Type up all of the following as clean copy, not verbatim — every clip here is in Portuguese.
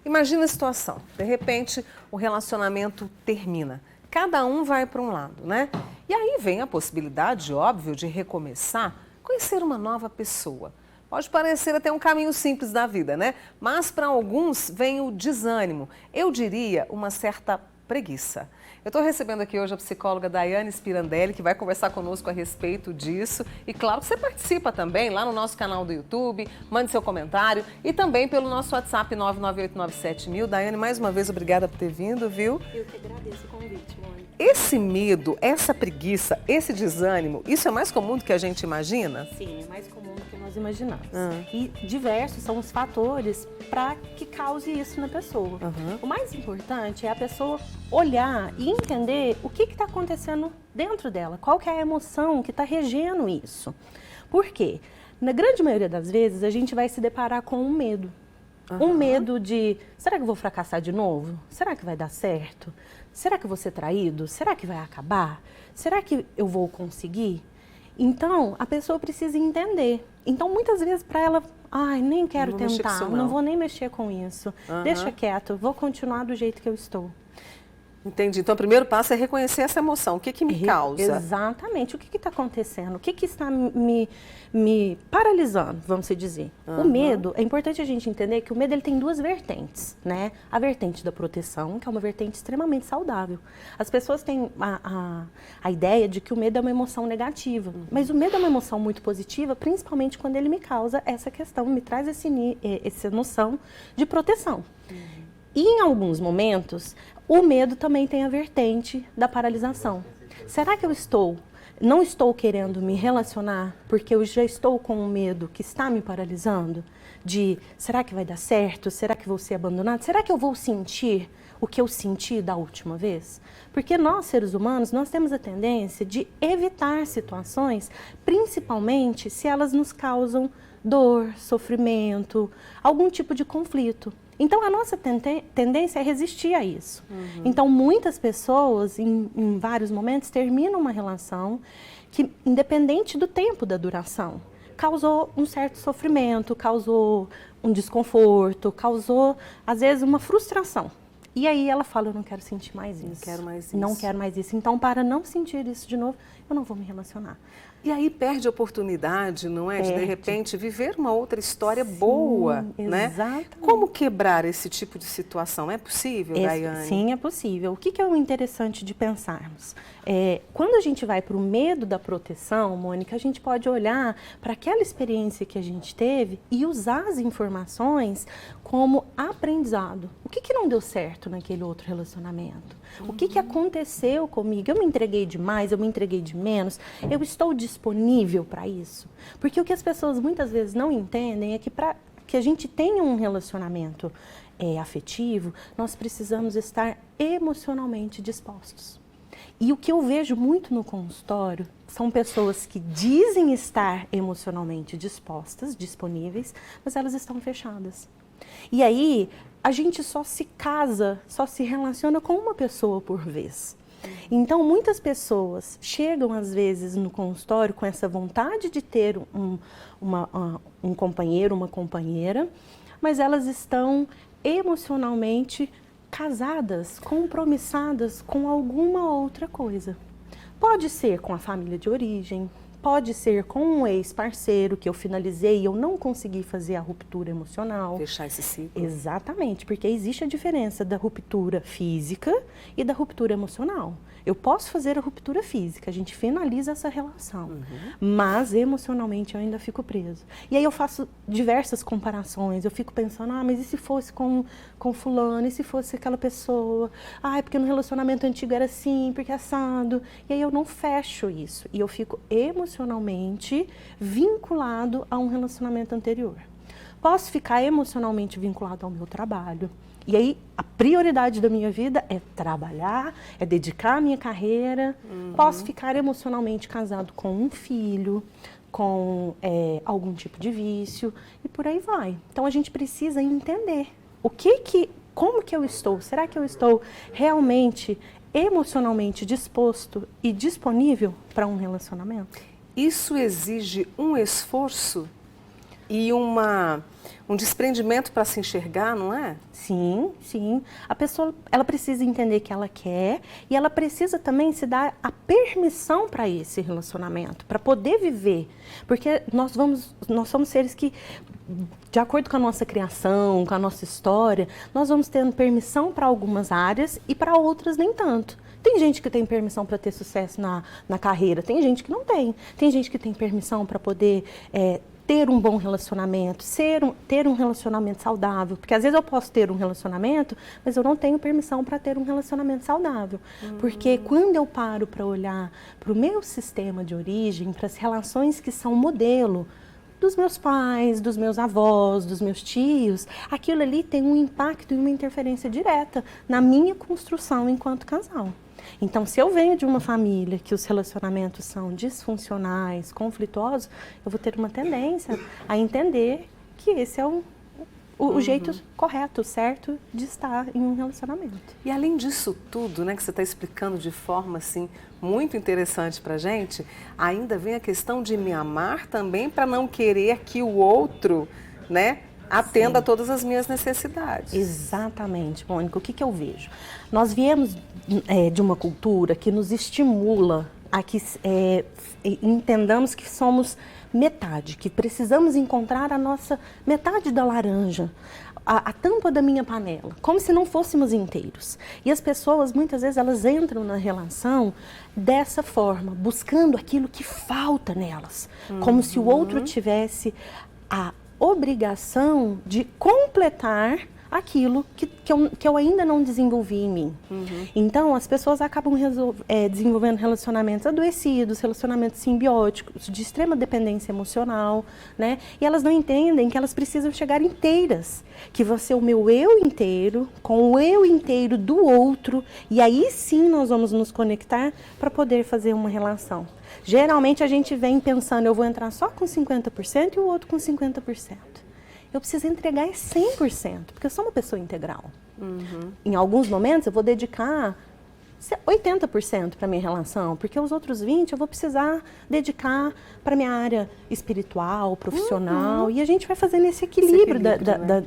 Imagina a situação, de repente o relacionamento termina, cada um vai para um lado, né? E aí vem a possibilidade, óbvio, de recomeçar, conhecer uma nova pessoa. Pode parecer até um caminho simples da vida, né? Mas para alguns vem o desânimo, eu diria uma certa preguiça. Eu estou recebendo aqui hoje a psicóloga Daiane Spirandelli, que vai conversar conosco a respeito disso. E claro que você participa também lá no nosso canal do YouTube, mande seu comentário e também pelo nosso WhatsApp 99897.000. Daiane, mais uma vez, obrigada por ter vindo, viu? Eu que agradeço o convite, Mônica. Esse medo, essa preguiça, esse desânimo, isso é mais comum do que a gente imagina? Sim, é mais comum do que nós imaginamos. E diversos são os fatores para que cause isso na pessoa. O mais importante é a pessoa olhar e entender o que está acontecendo dentro dela, qual que é a emoção que está regendo isso. Por quê? Na grande maioria das vezes, a gente vai se deparar com um medo. Um medo de, será que eu vou fracassar de novo? Será que vai dar certo? Será que eu vou ser traído? Será que vai acabar? Será que eu vou conseguir? Então, a pessoa precisa entender. Então, muitas vezes para ela, ai, nem quero tentar, não vou nem mexer com isso. Deixa quieto, vou continuar do jeito que eu estou. Entendi. Então, o primeiro passo é reconhecer essa emoção. O que que me causa? Exatamente. O que está acontecendo? O que está me paralisando, vamos dizer? O medo, é importante a gente entender que o medo ele tem duas vertentes, né? A vertente da proteção, que é uma vertente extremamente saudável. As pessoas têm a ideia de que o medo é uma emoção negativa, mas o medo é uma emoção muito positiva, principalmente quando ele me causa essa questão, me traz essa noção de proteção. E em alguns momentos, o medo também tem a vertente da paralisação. Será que eu não estou querendo me relacionar porque eu já estou com um medo que está me paralisando? Será que vai dar certo? Será que vou ser abandonado? Será que eu vou sentir o que eu senti da última vez? Porque nós, seres humanos, nós temos a tendência de evitar situações, principalmente se elas nos causam dor, sofrimento, algum tipo de conflito. Então, a nossa tendência é resistir a isso. Então, muitas pessoas, em vários momentos, terminam uma relação que, independente do tempo da duração, causou um certo sofrimento, causou um desconforto, causou, às vezes, uma frustração. E aí ela fala, eu não quero sentir mais isso. Não quero mais isso. Não quero mais isso. Então, para não sentir isso de novo, eu não vou me relacionar. E aí perde a oportunidade, não é? De repente, viver uma outra história boa, né? Exatamente. Como quebrar esse tipo de situação? É possível, Daiane? Sim, é possível. O que é o interessante de pensarmos? Quando a gente vai para o medo da proteção, Mônica, a gente pode olhar para aquela experiência que a gente teve e usar as informações como aprendizado. O que não deu certo naquele outro relacionamento? O que aconteceu comigo? Eu me entreguei demais, eu me entreguei de menos? Eu estou disponível para isso? Porque o que as pessoas muitas vezes não entendem é que para que a gente tenha um relacionamento afetivo, nós precisamos estar emocionalmente dispostos. E o que eu vejo muito no consultório são pessoas que dizem estar emocionalmente dispostas, disponíveis, mas elas estão fechadas. E aí, a gente só se casa, só se relaciona com uma pessoa por vez. Então, muitas pessoas chegam, às vezes, no consultório com essa vontade de ter um companheiro, uma companheira, mas elas estão emocionalmente casadas, compromissadas com alguma outra coisa. Pode ser com a família de origem, pode ser com um ex-parceiro que eu finalizei e eu não consegui fazer a ruptura emocional. Fechar esse ciclo. Exatamente, porque existe a diferença da ruptura física e da ruptura emocional. Eu posso fazer a ruptura física, a gente finaliza essa relação, mas emocionalmente eu ainda fico preso. E aí eu faço diversas comparações, eu fico pensando, mas e se fosse com fulano, e se fosse aquela pessoa? Porque no relacionamento antigo era assim, porque é assado. E aí eu não fecho isso, e eu fico emocionalmente vinculado a um relacionamento anterior. Posso ficar emocionalmente vinculado ao meu trabalho. E aí, a prioridade da minha vida é trabalhar, é dedicar a minha carreira. Posso ficar emocionalmente casado com um filho, com algum tipo de vício, e por aí vai. Então, a gente precisa entender como que eu estou. Será que eu estou realmente emocionalmente disposto e disponível para um relacionamento? Isso exige um esforço? e um desprendimento para se enxergar, não é? Sim, sim. A pessoa, ela precisa entender que ela quer e ela precisa também se dar a permissão para esse relacionamento, para poder viver. Porque nós somos seres que, de acordo com a nossa criação, com a nossa história, nós vamos tendo permissão para algumas áreas e para outras nem tanto. Tem gente que tem permissão para ter sucesso na carreira, tem gente que não tem. Tem gente que tem permissão para poder ter um bom relacionamento, ter um relacionamento saudável. Porque às vezes eu posso ter um relacionamento, mas eu não tenho permissão para ter um relacionamento saudável. Porque quando eu paro para olhar para o meu sistema de origem, para as relações que são modelo, dos meus pais, dos meus avós, dos meus tios, aquilo ali tem um impacto e uma interferência direta na minha construção enquanto casal. Então, se eu venho de uma família que os relacionamentos são disfuncionais, conflituosos, eu vou ter uma tendência a entender que esse é o jeito correto, certo, de estar em um relacionamento. E além disso tudo, né, que você está explicando de forma assim muito interessante para a gente, ainda vem a questão de me amar também para não querer que o outro, né, atenda a todas as minhas necessidades. Exatamente, Mônica. O que eu vejo? Nós viemos de uma cultura que nos estimula a que entendamos que somos metade, que precisamos encontrar a nossa metade da laranja, a tampa da minha panela, como se não fôssemos inteiros. E as pessoas, muitas vezes, elas entram na relação dessa forma, buscando aquilo que falta nelas, como se o outro tivesse a obrigação de completar aquilo que eu ainda não desenvolvi em mim. Então, as pessoas acabam desenvolvendo relacionamentos adoecidos, relacionamentos simbióticos, de extrema dependência emocional, né? E elas não entendem que elas precisam chegar inteiras, que vai ser o meu eu inteiro, com o eu inteiro do outro, e aí sim nós vamos nos conectar para poder fazer uma relação. Geralmente a gente vem pensando, eu vou entrar só com 50% e o outro com 50%. Eu preciso entregar 100%, porque eu sou uma pessoa integral. Em alguns momentos eu vou dedicar 80% para a minha relação, porque os outros 20% eu vou precisar dedicar para a minha área espiritual, profissional, e a gente vai fazendo esse equilíbrio né?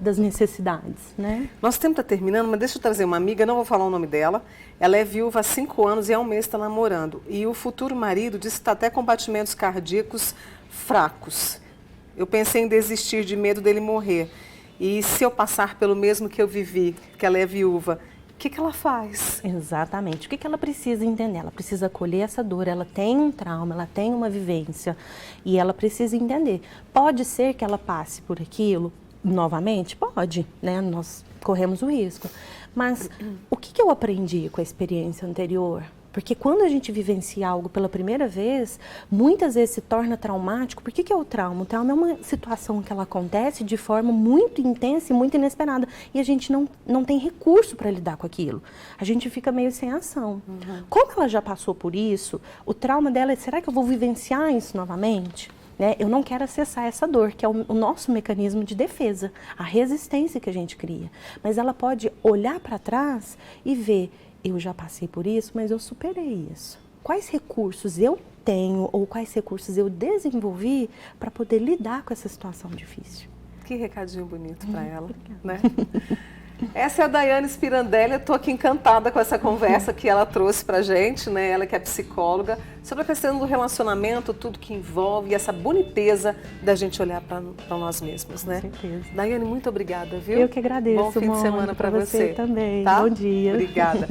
Das necessidades. Né? Nosso tempo está terminando, mas deixa eu trazer uma amiga, não vou falar o nome dela, ela é viúva há 5 anos e há um mês está namorando. E o futuro marido disse que está até com batimentos cardíacos fracos. Eu pensei em desistir de medo dele morrer. E se eu passar pelo mesmo que eu vivi, que ela é viúva, o que ela faz? Exatamente. O que ela precisa entender? Ela precisa acolher essa dor, ela tem um trauma, ela tem uma vivência e ela precisa entender. Pode ser que ela passe por aquilo novamente? Pode, né? Nós corremos o risco. Mas o que eu aprendi com a experiência anterior? Porque quando a gente vivencia algo pela primeira vez, muitas vezes se torna traumático. Por que é o trauma? O trauma é uma situação que ela acontece de forma muito intensa e muito inesperada. E a gente não tem recurso para lidar com aquilo. A gente fica meio sem ação. Como ela já passou por isso, o trauma dela é, será que eu vou vivenciar isso novamente? Né? Eu não quero acessar essa dor, que é o nosso mecanismo de defesa, a resistência que a gente cria. Mas ela pode olhar para trás e ver, eu já passei por isso, mas eu superei isso. Quais recursos eu tenho ou quais recursos eu desenvolvi para poder lidar com essa situação difícil? Que recadinho bonito para ela, né? Essa é a Daiane Spirandelli, eu estou aqui encantada com essa conversa que ela trouxe para a gente, né? Ela que é psicóloga, sobre a questão do relacionamento, tudo que envolve e essa boniteza da gente olhar para nós mesmos, né? Com certeza. Daiane, muito obrigada, viu? Eu que agradeço, Bom fim de semana para você também. tá? Bom dia. Obrigada.